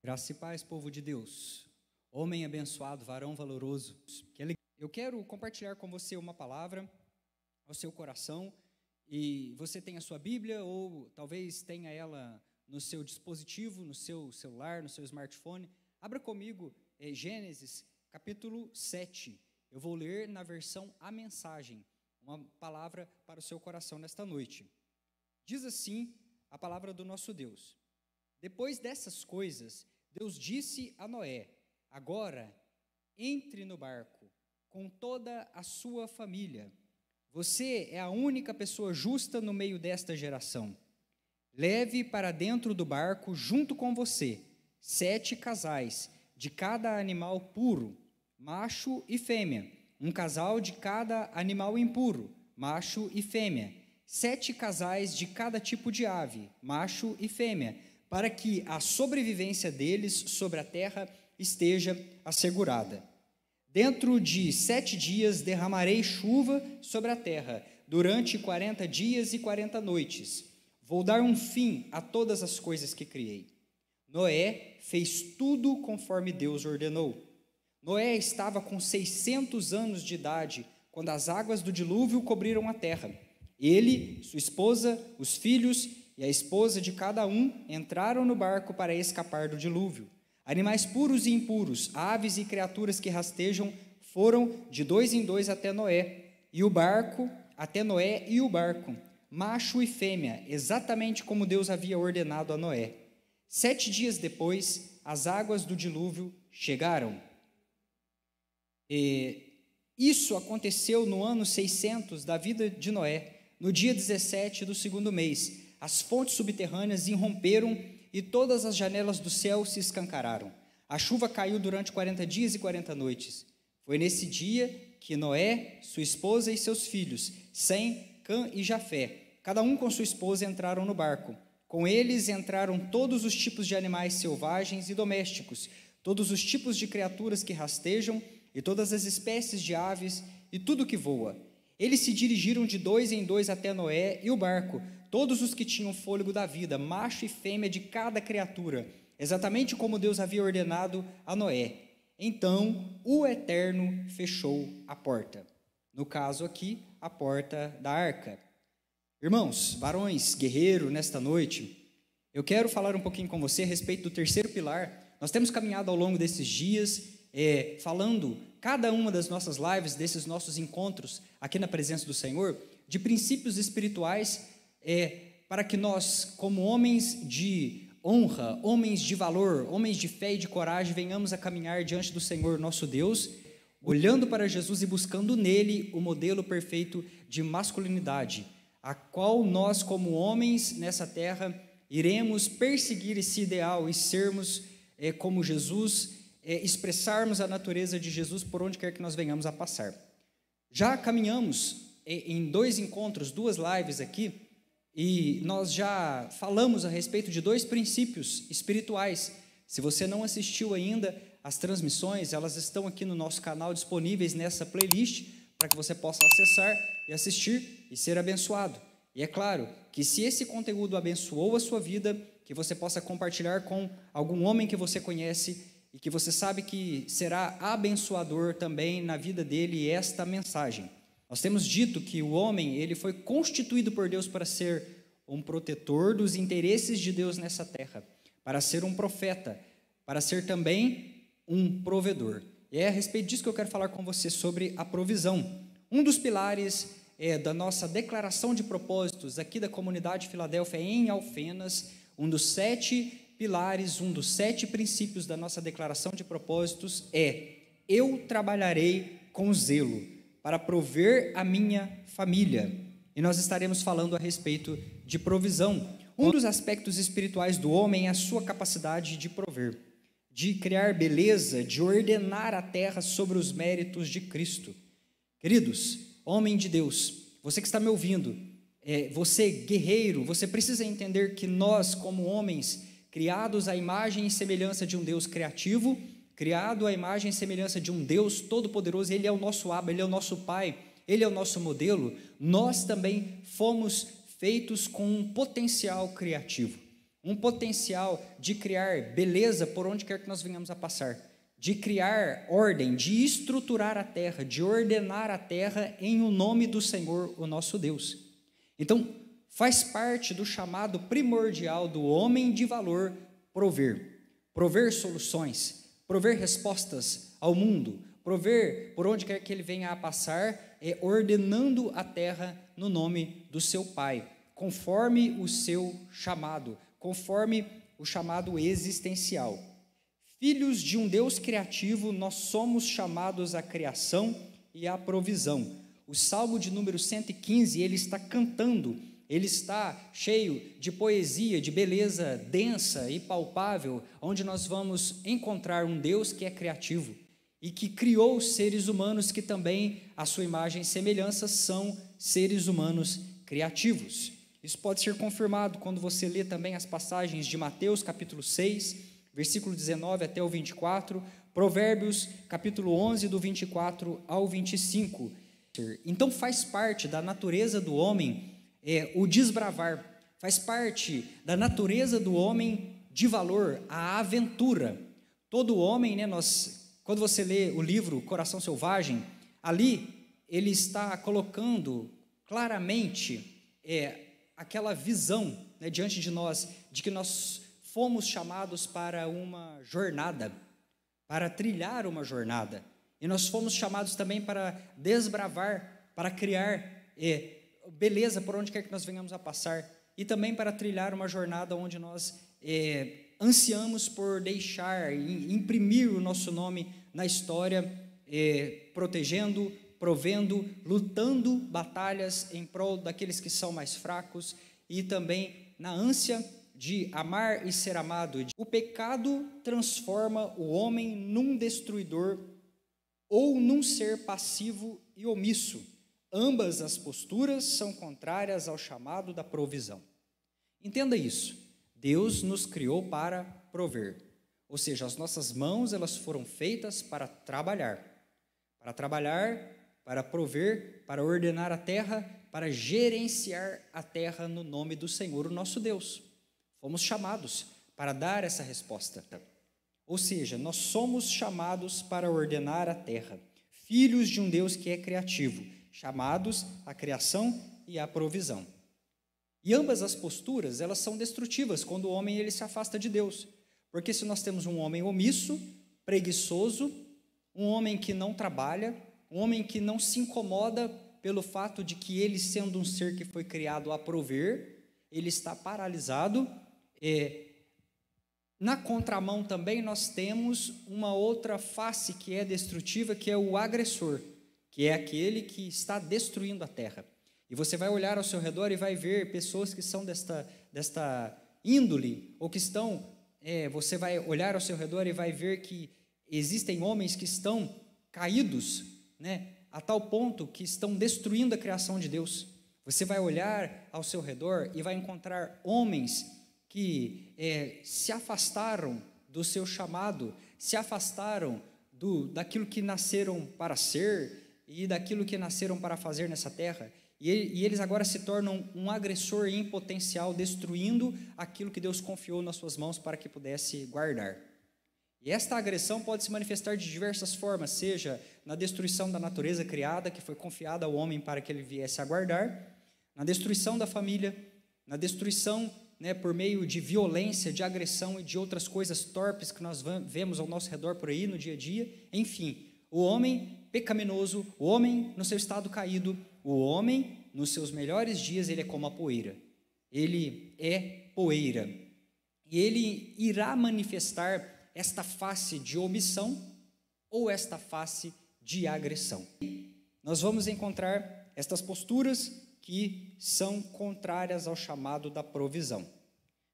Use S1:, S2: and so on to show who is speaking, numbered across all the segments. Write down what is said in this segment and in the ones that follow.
S1: Graça e paz, povo de Deus, homem abençoado, varão valoroso. Eu quero compartilhar com você uma palavra ao seu coração, e você tem a sua Bíblia, ou talvez tenha ela no seu dispositivo, no seu celular, no seu smartphone. Abra comigo Gênesis, capítulo 7. Eu vou ler na versão A Mensagem, uma palavra para o seu coração nesta noite. Diz assim a palavra do nosso Deus: depois dessas coisas, Deus disse a Noé: agora entre no barco com toda a sua família. Você é a única pessoa justa no meio desta geração. Leve para dentro do barco, junto com você, 7 casais de cada animal puro, macho e fêmea, um casal de cada animal impuro, macho e fêmea, 7 casais de cada tipo de ave, macho e fêmea, para que a sobrevivência deles sobre a terra esteja assegurada. Dentro de 7 dias derramarei chuva sobre a terra, durante 40 dias e 40 noites. Vou dar um fim a todas as coisas que criei. Noé fez tudo conforme Deus ordenou. Noé estava com 600 anos de idade, quando as águas do dilúvio cobriram a terra. Ele, sua esposa, os filhos e a esposa de cada um entraram no barco para escapar do dilúvio. Animais puros e impuros, aves e criaturas que rastejam, foram de 2 em 2 até Noé e o barco, macho e fêmea, exatamente como Deus havia ordenado a Noé. 7 dias depois, as águas do dilúvio chegaram. Isso aconteceu no ano 600 da vida de Noé, no dia 17 do 2º mês. As fontes subterrâneas irromperam e todas as janelas do céu se escancararam. A chuva caiu durante 40 dias e 40 noites. Foi nesse dia que Noé, sua esposa e seus filhos, Sem, Cã e Jafé, cada um com sua esposa, entraram no barco. Com eles entraram todos os tipos de animais selvagens e domésticos, todos os tipos de criaturas que rastejam e todas as espécies de aves e tudo que voa. Eles se dirigiram de 2 em 2 até Noé e o barco, todos os que tinham fôlego da vida, macho e fêmea de cada criatura, exatamente como Deus havia ordenado a Noé. Então, o Eterno fechou a porta. No caso aqui, a porta da arca. Irmãos, varões, guerreiro, nesta noite, eu quero falar um pouquinho com você a respeito do terceiro pilar. Nós temos caminhado ao longo desses dias, falando, cada uma das nossas lives, desses nossos encontros aqui na presença do Senhor, de princípios espirituais, para que nós, como homens de honra, homens de valor, homens de fé e de coragem, venhamos a caminhar diante do Senhor nosso Deus, olhando para Jesus e buscando nele o modelo perfeito de masculinidade, a qual nós, como homens nessa terra, iremos perseguir esse ideal e sermos como Jesus, expressarmos a natureza de Jesus por onde quer que nós venhamos a passar. Já caminhamos em 2 encontros, 2 lives aqui, e nós já falamos a respeito de 2 princípios espirituais. Se você não assistiu ainda as transmissões, elas estão aqui no nosso canal disponíveis nessa playlist, para que você possa acessar e assistir e ser abençoado. E é claro que se esse conteúdo abençoou a sua vida, que você possa compartilhar com algum homem que você conhece e que você sabe que será abençoador também na vida dele esta mensagem. Nós temos dito que o homem, ele foi constituído por Deus para ser um protetor dos interesses de Deus nessa terra, para ser um profeta, para ser também um provedor. E é a respeito disso que eu quero falar com você, sobre a provisão. Um dos pilares da nossa declaração de propósitos aqui da comunidade Filadélfia em Alfenas, um dos 7 pilares, um dos 7 princípios da nossa declaração de propósitos eu trabalharei com zelo para prover a minha família. E nós estaremos falando a respeito de provisão. Um dos aspectos espirituais do homem é a sua capacidade de prover, de criar beleza, de ordenar a terra sobre os méritos de Cristo. Queridos, homem de Deus, você que está me ouvindo, você guerreiro, você precisa entender que nós, como homens, criados à imagem e semelhança de um Deus criativo, criado à imagem e semelhança de um Deus todo-poderoso, Ele é o nosso Abba, Ele é o nosso Pai, Ele é o nosso modelo, nós também fomos feitos com um potencial criativo. um potencial de criar beleza por onde quer que nós venhamos a passar, de criar ordem, de estruturar a terra, de ordenar a terra em o nome do Senhor, o nosso Deus. Então, faz parte do chamado primordial do homem de valor prover soluções, prover respostas ao mundo, prover por onde quer que ele venha a passar, ordenando a terra no nome do seu Pai, conforme o seu chamado, conforme o chamado existencial. Filhos de um Deus criativo, nós somos chamados à criação e à provisão. O Salmo de número 115, ele está cantando, ele está cheio de poesia, de beleza densa e palpável, onde nós vamos encontrar um Deus que é criativo e que criou os seres humanos que também, à sua imagem e semelhança, são seres humanos criativos. Isso pode ser confirmado quando você lê também as passagens de Mateus capítulo 6, versículo 19 até o 24, Provérbios capítulo 11, do 24 ao 25. Então faz parte da natureza do homem o desbravar, faz parte da natureza do homem de valor, a aventura. Todo homem, quando você lê o livro Coração Selvagem, ali ele está colocando claramente aquela visão, diante de nós, de que nós fomos chamados para uma jornada, para trilhar uma jornada, e nós fomos chamados também para desbravar, para criar beleza por onde quer que nós venhamos a passar, e também para trilhar uma jornada onde nós ansiamos por deixar, imprimir o nosso nome na história, protegendo, provendo, lutando batalhas em prol daqueles que são mais fracos, e também na ânsia de amar e ser amado. O pecado transforma o homem num destruidor ou num ser passivo e omisso. Ambas as posturas são contrárias ao chamado da provisão. Entenda isso. Deus nos criou para prover. Ou seja, as nossas mãos, elas foram feitas para trabalhar, para prover, para ordenar a terra, para gerenciar a terra no nome do Senhor, o nosso Deus. Fomos chamados para dar essa resposta. Ou seja, nós somos chamados para ordenar a terra, filhos de um Deus que é criativo, chamados à criação e à provisão. E ambas as posturas, elas são destrutivas quando o homem ele se afasta de Deus. Porque se nós temos um homem omisso, preguiçoso, um homem que não trabalha, um homem que não se incomoda pelo fato de que ele, sendo um ser que foi criado a prover, ele está paralisado. Na contramão também nós temos uma outra face que é destrutiva, que é o agressor, que é aquele que está destruindo a terra. E você vai olhar ao seu redor e vai ver pessoas que são desta índole, ou que estão, você vai olhar ao seu redor e vai ver que existem homens que estão caídos, a tal ponto que estão destruindo a criação de Deus. Você vai olhar ao seu redor e vai encontrar homens que se afastaram do seu chamado, se afastaram daquilo que nasceram para ser e daquilo que nasceram para fazer nessa terra, e eles agora se tornam um agressor em potencial, destruindo aquilo que Deus confiou nas suas mãos para que pudesse guardar. E esta agressão pode se manifestar de diversas formas, seja na destruição da natureza criada, que foi confiada ao homem para que ele viesse a guardar, na destruição da família, na destruição por meio de violência, de agressão e de outras coisas torpes que nós vemos ao nosso redor por aí no dia a dia. Enfim, o homem pecaminoso, o homem no seu estado caído, o homem nos seus melhores dias, ele é como a poeira. Ele é poeira. E ele irá manifestar esta face de omissão ou esta face de agressão. Nós vamos encontrar estas posturas que são contrárias ao chamado da provisão.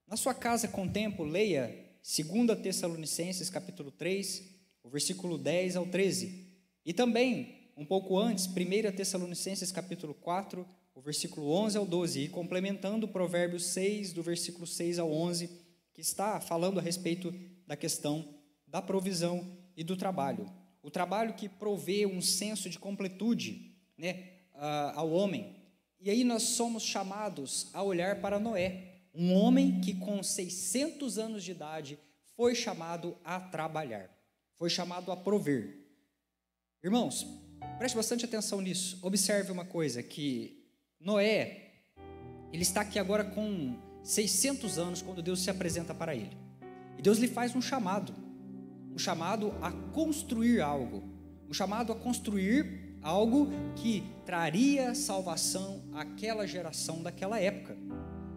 S1: Na sua casa com tempo, leia 2 Tessalonicenses capítulo 3, o versículo 10 ao 13. E também, um pouco antes, 1 Tessalonicenses capítulo 4, o versículo 11 ao 12, e complementando Provérbios 6, do versículo 6 ao 11, que está falando a respeito da questão da provisão e do trabalho. O trabalho que provê um senso de completude ao homem. E aí nós somos chamados a olhar para Noé. um homem que com 600 anos de idade foi chamado a trabalhar, foi chamado a prover. Irmãos, preste bastante atenção nisso. Observe uma coisa, que Noé, ele está aqui agora com 600 anos, quando Deus se apresenta para ele. E Deus lhe faz um chamado a construir algo, um chamado a construir algo que traria salvação àquela geração daquela época.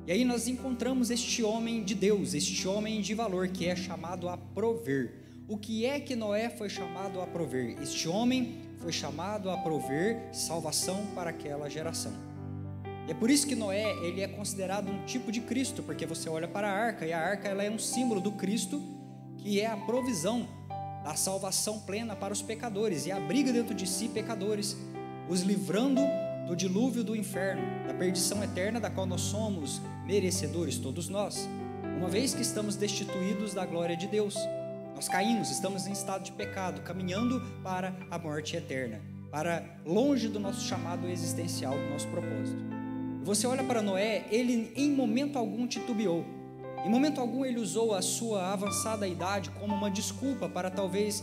S1: E aí nós encontramos este homem de Deus, este homem de valor, que é chamado a prover. O que é que Noé foi chamado a prover? Este homem foi chamado a prover salvação para aquela geração. E é por isso que Noé, ele é considerado um tipo de Cristo, porque você olha para a arca, e a arca ela é um símbolo do Cristo, que é a provisão da salvação plena para os pecadores, e abriga dentro de si pecadores, os livrando do dilúvio do inferno, da perdição eterna da qual nós somos merecedores, todos nós, uma vez que estamos destituídos da glória de Deus. Nós caímos, estamos em estado de pecado, caminhando para a morte eterna, para longe do nosso chamado existencial, do nosso propósito. Você olha para Noé, ele em momento algum titubeou, em momento algum ele usou a sua avançada idade como uma desculpa para talvez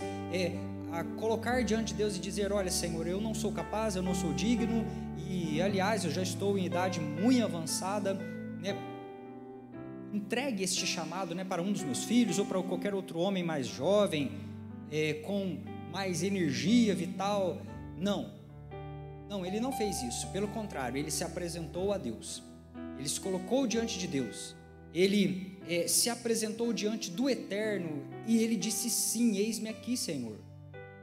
S1: a colocar diante de Deus e dizer: olha, Senhor, eu não sou capaz, eu não sou digno, e aliás eu já estou em idade muito avançada, né? Entregue este chamado, né, para um dos meus filhos ou para qualquer outro homem mais jovem, com mais energia vital. Não, ele não fez isso. Pelo contrário, ele se apresentou a Deus, ele se colocou diante de Deus, ele se apresentou diante do Eterno e ele disse: sim, eis-me aqui, Senhor.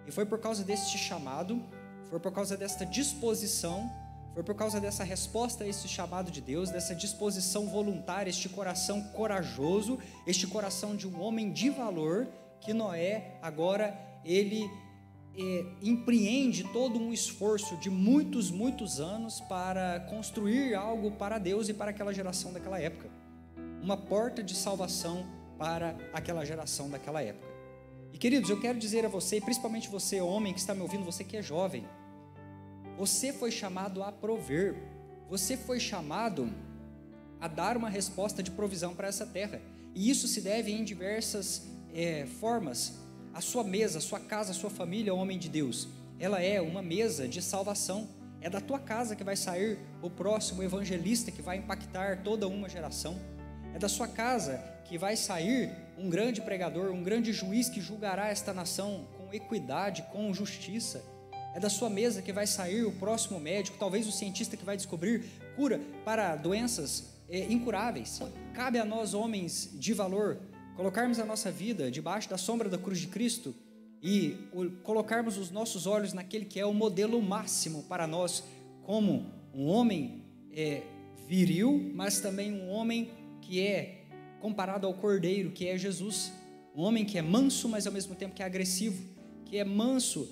S1: E foi por causa deste chamado, foi por causa desta disposição, foi por causa dessa resposta a esse chamado de Deus, dessa disposição voluntária, este coração corajoso, este coração de um homem de valor, que Noé agora ele empreende todo um esforço de muitos anos para construir algo para Deus e para aquela geração daquela época, uma porta de salvação para aquela geração daquela época. E queridos, eu quero dizer a você, principalmente você homem que está me ouvindo, você que é jovem, você foi chamado a prover, você foi chamado a dar uma resposta de provisão para essa terra, e isso se deve em diversas formas. A sua mesa, a sua casa, a sua família, homem de Deus, ela é uma mesa de salvação. É da tua casa que vai sair o próximo evangelista que vai impactar toda uma geração. É da sua casa que vai sair um grande pregador, um grande juiz que julgará esta nação com equidade, com justiça. É da sua mesa que vai sair o próximo médico, talvez o cientista que vai descobrir cura para doenças incuráveis. Cabe a nós, homens de valor, colocarmos a nossa vida debaixo da sombra da cruz de Cristo e colocarmos os nossos olhos naquele que é o modelo máximo para nós, como um homem viril, mas também um homem que é comparado ao Cordeiro, que é Jesus, um homem que é manso, mas ao mesmo tempo que é agressivo, que é manso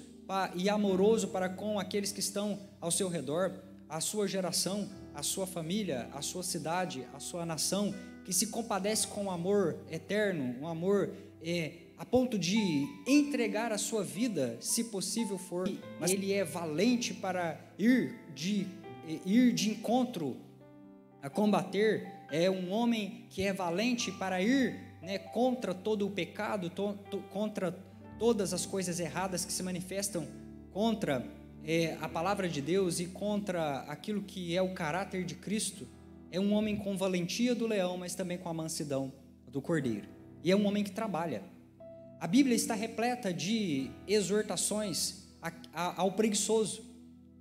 S1: e amoroso para com aqueles que estão ao seu redor, a sua geração, a sua família, a sua cidade, a sua nação, que se compadece com um amor eterno, um amor a ponto de entregar a sua vida, se possível for, mas ele é valente para ir de encontro a combater, é um homem que é valente para ir, né, contra todo o pecado, contra todas as coisas erradas que se manifestam contra a palavra de Deus e contra aquilo que é o caráter de Cristo. É um homem com valentia do leão, mas também com a mansidão do cordeiro. E é um homem que trabalha. A Bíblia está repleta de exortações ao preguiçoso.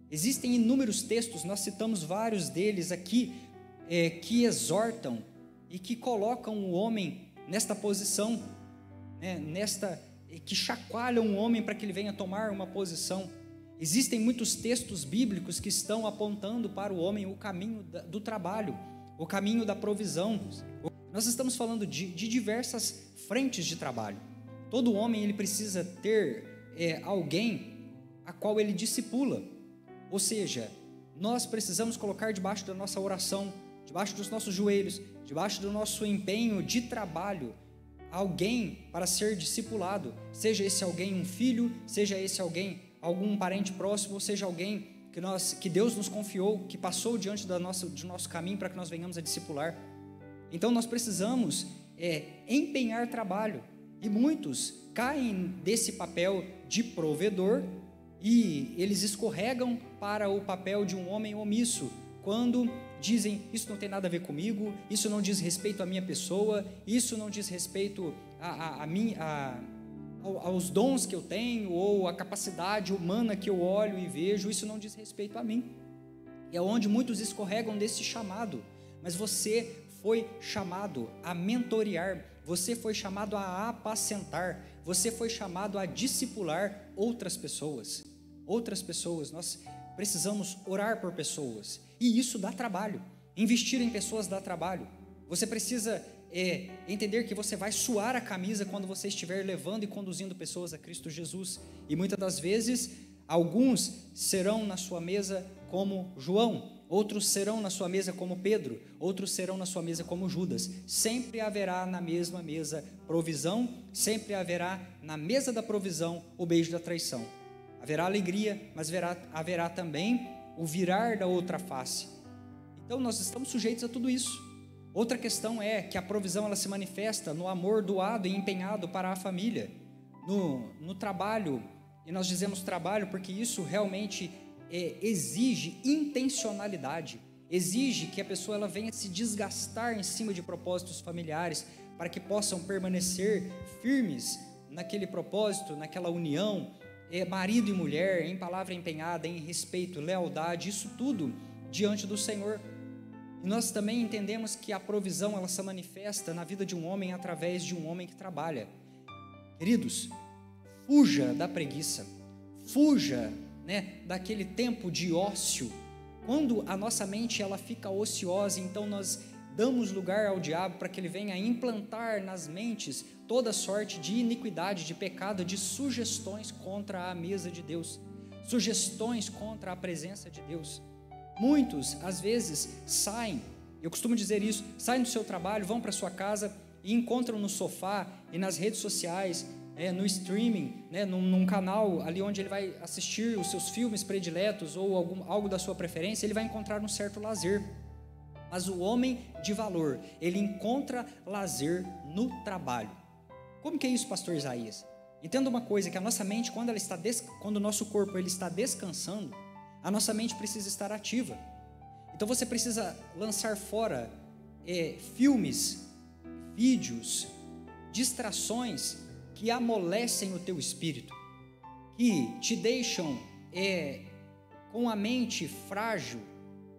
S1: Existem inúmeros textos, nós citamos vários deles aqui, que exortam e que colocam o homem nesta posição, né, que chacoalham o homem para que ele venha tomar uma posição. Existem muitos textos bíblicos que estão apontando para o homem o caminho do trabalho, o caminho da provisão. Nós estamos falando de diversas frentes de trabalho. Todo homem ele precisa ter alguém a qual ele discipula. Ou seja, nós precisamos colocar debaixo da nossa oração, debaixo dos nossos joelhos, debaixo do nosso empenho de trabalho, alguém para ser discipulado. Seja esse alguém um filho, seja esse alguém algum parente próximo, ou seja alguém que Deus nos confiou, que passou diante do nosso caminho para que nós venhamos a discipular. Então nós precisamos empenhar trabalho, e muitos caem desse papel de provedor e eles escorregam para o papel de um homem omisso, quando dizem: isso não tem nada a ver comigo, isso não diz respeito à minha pessoa, isso não diz respeito aos dons que eu tenho, ou à capacidade humana que eu olho e vejo, isso não diz respeito a mim. E é onde muitos escorregam desse chamado. Mas você foi chamado a mentorear, você foi chamado a apacentar, você foi chamado a discipular outras pessoas. Nós precisamos orar por pessoas, e isso dá trabalho. Investir em pessoas dá trabalho. Você precisa entender que você vai suar a camisa quando você estiver levando e conduzindo pessoas a Cristo Jesus, e muitas das vezes alguns serão na sua mesa como João, outros serão na sua mesa como Pedro, outros serão na sua mesa como Judas. Sempre haverá na mesma mesa provisão, sempre haverá na mesa da provisão o beijo da traição. Haverá alegria, mas haverá também o virar da outra face. Então nós estamos sujeitos a tudo isso. Outra questão é que a provisão ela se manifesta no amor doado e empenhado para a família, no trabalho, e nós dizemos trabalho porque isso realmente exige intencionalidade, exige que a pessoa ela venha se desgastar em cima de propósitos familiares, para que possam permanecer firmes naquele propósito, naquela união, marido e mulher, em palavra empenhada, em respeito, lealdade, isso tudo diante do Senhor. E nós também entendemos que a provisão ela se manifesta na vida de um homem através de um homem que trabalha. Queridos, fuja da preguiça, fuja daquele tempo de ócio. Quando a nossa mente ela fica ociosa, então nós damos lugar ao diabo para que ele venha implantar nas mentes toda sorte de iniquidade, de pecado, de sugestões contra a mesa de Deus, sugestões contra a presença de Deus. Muitos, às vezes, saem, eu costumo dizer isso, saem do seu trabalho, vão para sua casa e encontram no sofá e nas redes sociais, no streaming, num canal ali onde ele vai assistir os seus filmes prediletos ou algo da sua preferência, ele vai encontrar um certo lazer. Mas o homem de valor, ele encontra lazer no trabalho. Como que é isso, pastor Isaías? Entenda uma coisa, que a nossa mente, quando o nosso corpo ele está descansando, a nossa mente precisa estar ativa. Então você precisa lançar fora filmes, vídeos, distrações que amolecem o teu espírito, que te deixam com a mente frágil.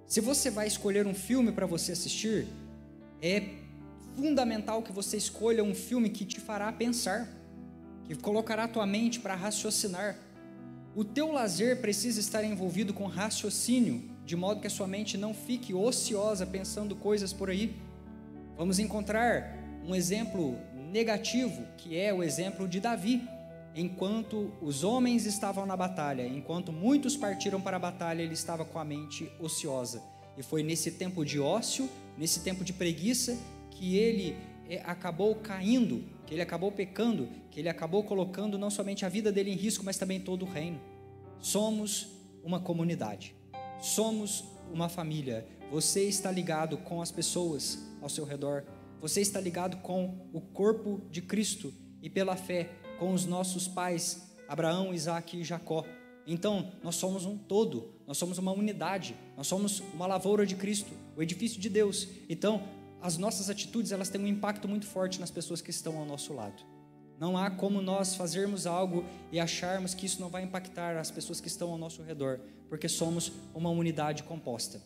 S1: Se você vai escolher um filme para você assistir, é fundamental que você escolha um filme que te fará pensar, que colocará a tua mente para raciocinar. O teu lazer precisa estar envolvido com raciocínio, de modo que a sua mente não fique ociosa pensando coisas por aí. Vamos encontrar um exemplo negativo, que é o exemplo de Davi. Enquanto os homens estavam na batalha, enquanto muitos partiram para a batalha, ele estava com a mente ociosa. E foi nesse tempo de ócio, nesse tempo de preguiça, que ele acabou caindo, que ele acabou pecando, que ele acabou colocando não somente a vida dele em risco, mas também todo o reino. Somos uma comunidade, somos uma família. Você está ligado com as pessoas ao seu redor, você está ligado com o corpo de Cristo e pela fé com os nossos pais, Abraão, Isaque e Jacó. Então, nós somos um todo, nós somos uma unidade, nós somos uma lavoura de Cristo, o edifício de Deus. Então, as nossas atitudes, elas têm um impacto muito forte nas pessoas que estão ao nosso lado. Não há como nós fazermos algo e acharmos que isso não vai impactar as pessoas que estão ao nosso redor, porque somos uma unidade composta.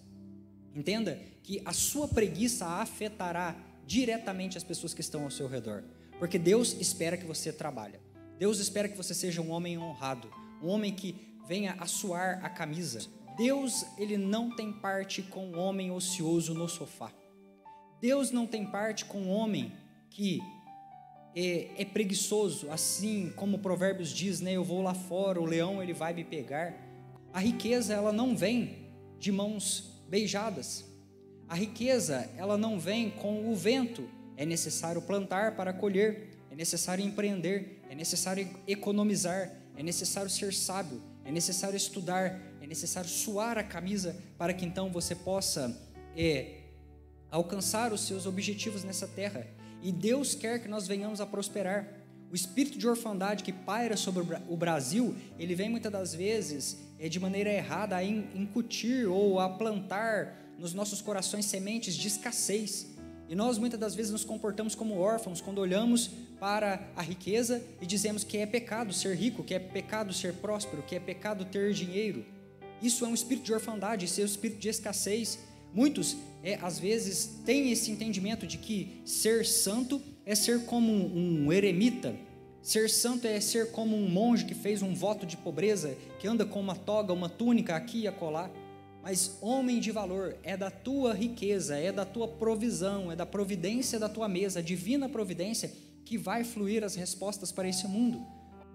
S1: Entenda que a sua preguiça afetará diretamente as pessoas que estão ao seu redor, porque Deus espera que você trabalhe. Deus espera que você seja um homem honrado, um homem que venha a suar a camisa. Deus, ele não tem parte com um homem ocioso no sofá. Deus não tem parte com um homem que é preguiçoso, assim como Provérbios diz, eu vou lá fora, o leão ele vai me pegar. A riqueza ela não vem de mãos beijadas. A riqueza ela não vem com o vento. É necessário plantar para colher, é necessário empreender, é necessário economizar, é necessário ser sábio, é necessário estudar, é necessário suar a camisa para que então você possa alcançar os seus objetivos nessa terra. E Deus quer que nós venhamos a prosperar. O espírito de orfandade que paira sobre o Brasil, ele vem muitas das vezes de maneira errada a incutir ou a plantar nos nossos corações sementes de escassez. E nós muitas das vezes nos comportamos como órfãos quando olhamos para a riqueza e dizemos que é pecado ser rico, que é pecado ser próspero, que é pecado ter dinheiro. Isso é um espírito de orfandade, isso é um espírito de escassez. Muitos, às vezes, têm esse entendimento de que ser santo é ser como um eremita, ser santo é ser como um monge que fez um voto de pobreza, que anda com uma toga, uma túnica aqui e acolá. Mas homem de valor é da tua riqueza, é da tua provisão, é da providência da tua mesa, a divina providência que vai fluir as respostas para esse mundo.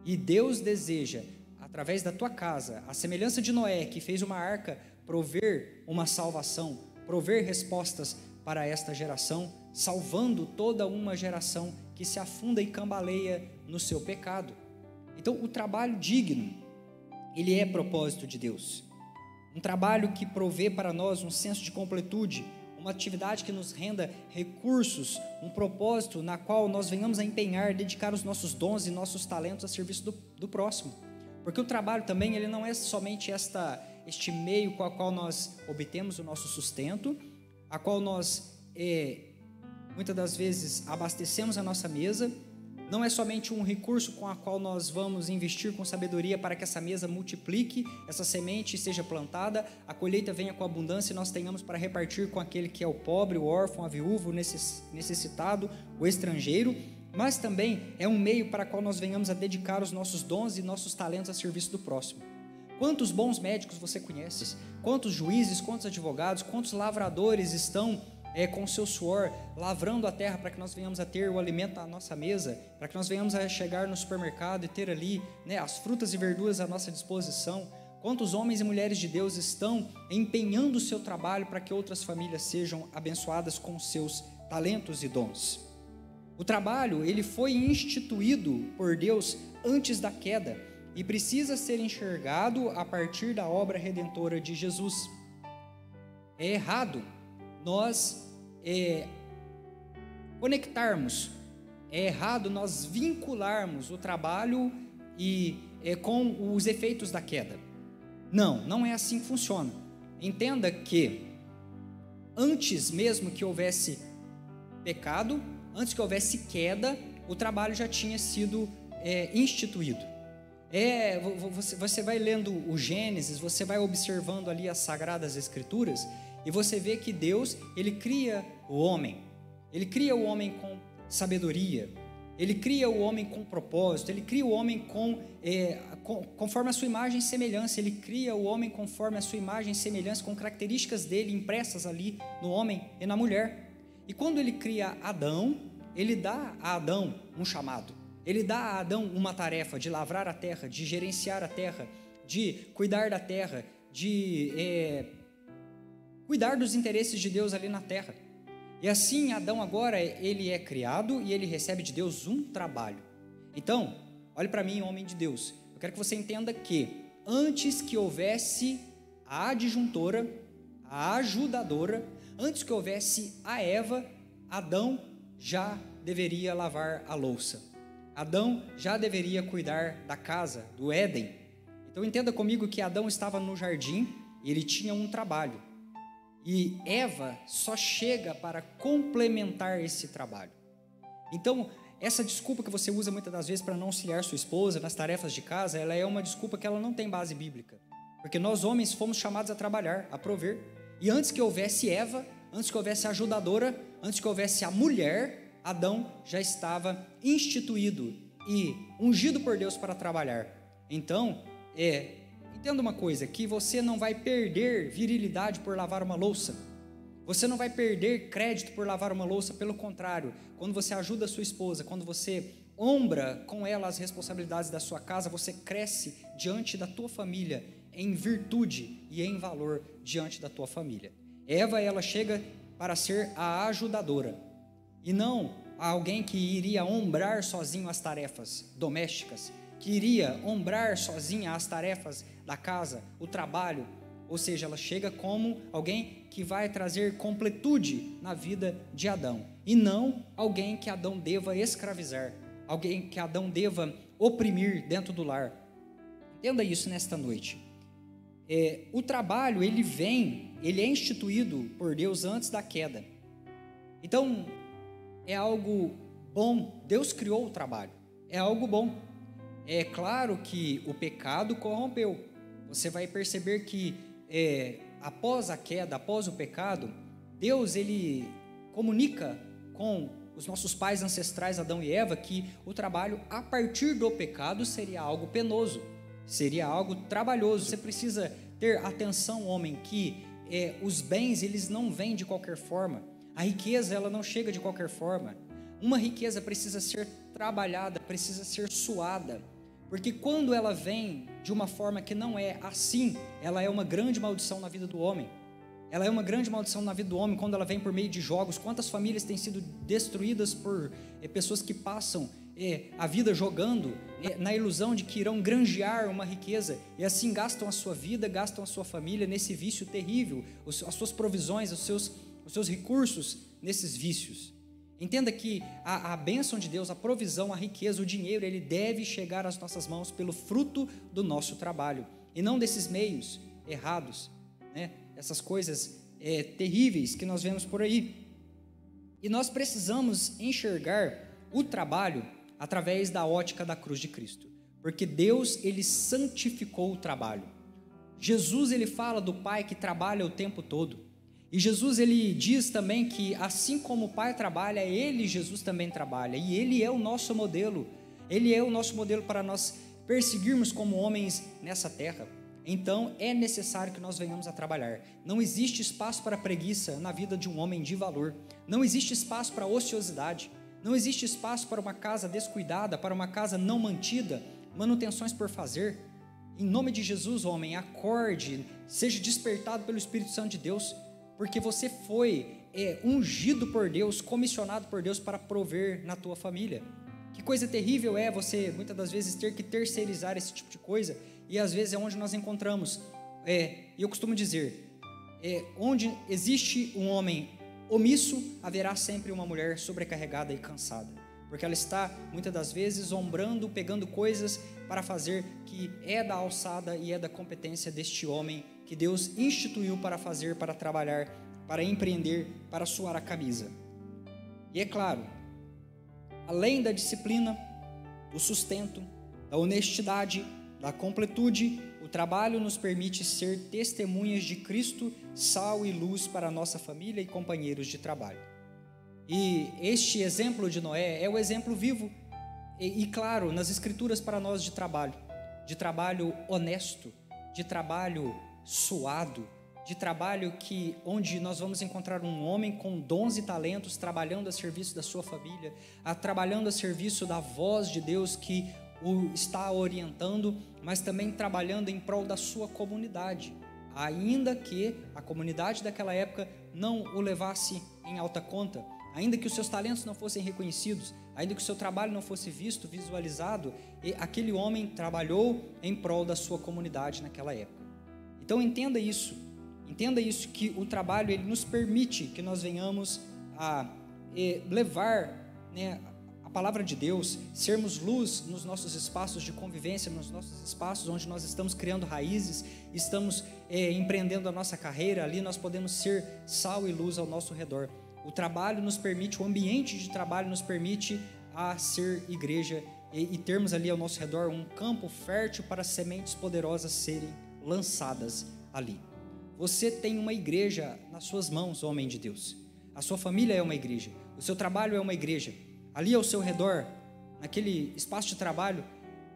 S1: E Deus deseja, através da tua casa, a semelhança de Noé, que fez uma arca, prover uma salvação, prover respostas para esta geração, salvando toda uma geração que se afunda e cambaleia no seu pecado. Então, o trabalho digno, ele é propósito de Deus. Um trabalho que provê para nós um senso de completude, uma atividade que nos renda recursos, um propósito na qual nós venhamos a empenhar, dedicar os nossos dons e nossos talentos a serviço do próximo. Porque o trabalho também, ele não é somente este meio com o qual nós obtemos o nosso sustento, a qual nós, muitas das vezes, abastecemos a nossa mesa. Não é somente um recurso com o qual nós vamos investir com sabedoria para que essa mesa multiplique, essa semente seja plantada, a colheita venha com abundância e nós tenhamos para repartir com aquele que é o pobre, o órfão, a viúva, o necessitado, o estrangeiro, mas também é um meio para o qual nós venhamos a dedicar os nossos dons e nossos talentos a serviço do próximo. Quantos bons médicos você conhece? Quantos juízes, quantos advogados, quantos lavradores estão com o seu suor, lavrando a terra para que nós venhamos a ter o alimento na nossa mesa, para que nós venhamos a chegar no supermercado e ter ali as frutas e verduras à nossa disposição. Quantos homens e mulheres de Deus estão empenhando o seu trabalho para que outras famílias sejam abençoadas com os seus talentos e dons. O trabalho, ele foi instituído por Deus antes da queda e precisa ser enxergado a partir da obra redentora de Jesus. É errado nós conectarmos, é errado nós vincularmos o trabalho com os efeitos da queda. Não é assim que funciona. Entenda que antes mesmo que houvesse pecado, antes que houvesse queda, o trabalho já tinha sido instituído. Você vai lendo o Gênesis, você vai observando ali as Sagradas Escrituras, e você vê que Deus, ele cria o homem com sabedoria, ele cria o homem com propósito, ele cria o homem conforme a sua imagem e semelhança, ele cria o homem conforme a sua imagem e semelhança, com características dele impressas ali no homem e na mulher. E quando ele cria Adão, ele dá a Adão um chamado, ele dá a Adão uma tarefa de lavrar a terra, de gerenciar a terra, de cuidar da terra, de cuidar dos interesses de Deus ali na terra. E assim Adão agora ele é criado e ele recebe de Deus um trabalho. Então, olhe para mim, homem de Deus, eu quero que você entenda que antes que houvesse a adjuntora, a ajudadora, antes que houvesse a Eva, Adão já deveria lavar a louça, Adão já deveria cuidar da casa, do Éden. Então entenda comigo que Adão estava no jardim e ele tinha um trabalho. E Eva só chega para complementar esse trabalho. Então, essa desculpa que você usa muitas das vezes para não auxiliar sua esposa nas tarefas de casa, ela é uma desculpa que ela não tem base bíblica. Porque nós homens fomos chamados a trabalhar, a prover. E antes que houvesse Eva, antes que houvesse a ajudadora, antes que houvesse a mulher, Adão já estava instituído e ungido por Deus para trabalhar. Então, entenda uma coisa, que você não vai perder virilidade por lavar uma louça. Você não vai perder crédito por lavar uma louça, pelo contrário, quando você ajuda a sua esposa, quando você ombra com ela as responsabilidades da sua casa, você cresce diante da tua família em virtude e em valor diante da tua família. Eva, ela chega para ser a ajudadora e não alguém que iria ombrar sozinho as tarefas domésticas, que iria ombrar sozinha as tarefas da casa, o trabalho, Ou seja, ela chega como alguém que vai trazer completude na vida de Adão, e não alguém que Adão deva escravizar, alguém que Adão deva oprimir dentro do lar. Entenda isso nesta noite. O trabalho, ele é instituído por Deus antes da queda. Então, é algo bom. Deus criou o trabalho, é algo bom. É claro que o pecado corrompeu. Você vai perceber que após a queda, após o pecado, Deus, ele comunica com os nossos pais ancestrais, Adão e Eva, que o trabalho a partir do pecado seria algo penoso, seria algo trabalhoso. Você precisa ter atenção, homem, que os bens, eles não vêm de qualquer forma. A riqueza, ela não chega de qualquer forma. Uma riqueza precisa ser trabalhada, precisa ser suada, porque quando ela vem de uma forma que não é assim, ela é uma grande maldição na vida do homem. Ela é uma grande maldição na vida do homem quando ela vem por meio de jogos. Quantas famílias têm sido destruídas por pessoas que passam a vida jogando na ilusão de que irão granjear uma riqueza, e assim gastam a sua vida, gastam a sua família nesse vício terrível, as suas provisões, os seus recursos nesses vícios. Entenda que a bênção de Deus, a provisão, a riqueza, o dinheiro, ele deve chegar às nossas mãos pelo fruto do nosso trabalho, e não desses meios errados, né? Essas coisas terríveis que nós vemos por aí. E nós precisamos enxergar o trabalho através da ótica da cruz de Cristo, porque Deus, ele santificou o trabalho. Jesus, ele fala do Pai que trabalha o tempo todo. E Jesus, ele diz também que assim como o Pai trabalha, ele, Jesus, também trabalha. E ele é o nosso modelo. Ele é o nosso modelo para nós perseguirmos como homens nessa terra. Então, é necessário que nós venhamos a trabalhar. Não existe espaço para preguiça na vida de um homem de valor. Não existe espaço para ociosidade. Não existe espaço para uma casa descuidada, para uma casa não mantida, manutenções por fazer. Em nome de Jesus, homem, acorde, seja despertado pelo Espírito Santo de Deus, porque você foi ungido por Deus, comissionado por Deus para prover na tua família. Que coisa terrível é você, muitas das vezes, ter que terceirizar esse tipo de coisa, e às vezes é onde nós encontramos, eu costumo dizer, onde existe um homem omisso, haverá sempre uma mulher sobrecarregada e cansada, porque ela está, muitas das vezes, ombrando, pegando coisas para fazer que é da alçada e é da competência deste homem que Deus instituiu para fazer, para trabalhar, para empreender, para suar a camisa. E é claro, além da disciplina, do sustento, da honestidade, da completude, o trabalho nos permite ser testemunhas de Cristo, sal e luz para a nossa família e companheiros de trabalho. E este exemplo de Noé é o exemplo vivo e claro nas Escrituras para nós de trabalho honesto, de trabalho suado, de trabalho onde nós vamos encontrar um homem com dons e talentos trabalhando a serviço da sua família, trabalhando a serviço da voz de Deus que o está orientando, mas também trabalhando em prol da sua comunidade, ainda que a comunidade daquela época não o levasse em alta conta, ainda que os seus talentos não fossem reconhecidos, ainda que o seu trabalho não fosse visto, visualizado, aquele homem trabalhou em prol da sua comunidade naquela época. Então entenda isso que o trabalho ele nos permite que nós venhamos a levar, né, a palavra de Deus, sermos luz nos nossos espaços de convivência, nos nossos espaços onde nós estamos criando raízes, estamos empreendendo a nossa carreira, ali nós podemos ser sal e luz ao nosso redor. O trabalho nos permite, o ambiente de trabalho nos permite a ser igreja e termos ali ao nosso redor um campo fértil para sementes poderosas serem lançadas ali. Você tem uma igreja nas suas mãos, homem de Deus. A sua família é uma igreja, o seu trabalho é uma igreja. Ali ao seu redor, naquele espaço de trabalho,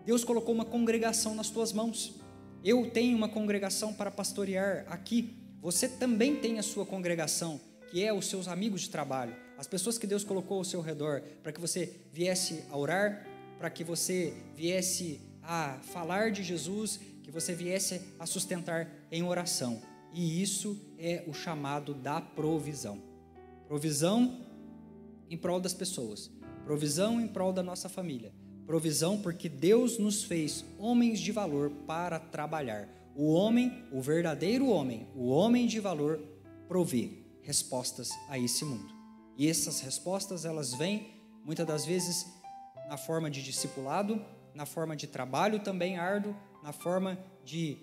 S1: Deus colocou uma congregação nas tuas mãos. Eu tenho uma congregação para pastorear aqui. Você também tem a sua congregação, que é os seus amigos de trabalho, as pessoas que Deus colocou ao seu redor, para que você viesse a orar, para que você viesse a falar de Jesus, que você viesse a sustentar em oração. E isso é o chamado da provisão. Provisão em prol das pessoas, provisão em prol da nossa família, provisão porque Deus nos fez homens de valor para trabalhar, o homem, o verdadeiro homem, o homem de valor, provê respostas a esse mundo. E essas respostas, elas vêm, muitas das vezes, na forma de discipulado, na forma de trabalho também árduo, na forma de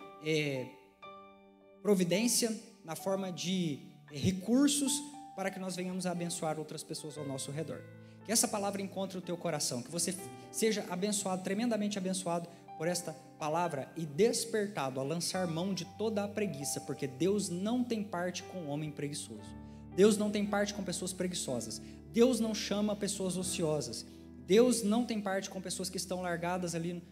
S1: providência, na forma de recursos, para que nós venhamos a abençoar outras pessoas ao nosso redor. Que essa palavra encontre o teu coração, que você seja abençoado, tremendamente abençoado por esta palavra e despertado a lançar mão de toda a preguiça, porque Deus não tem parte com o homem preguiçoso. Deus não tem parte com pessoas preguiçosas. Deus não chama pessoas ociosas. Deus não tem parte com pessoas que estão largadas ali,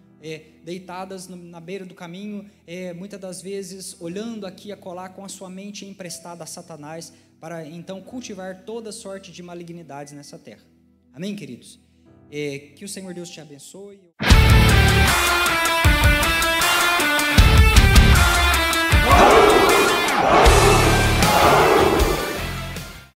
S1: deitadas na beira do caminho, muitas das vezes olhando aqui e acolá com a sua mente emprestada a Satanás, para então cultivar toda sorte de malignidades nessa terra. Amém, queridos? Que o Senhor Deus te abençoe.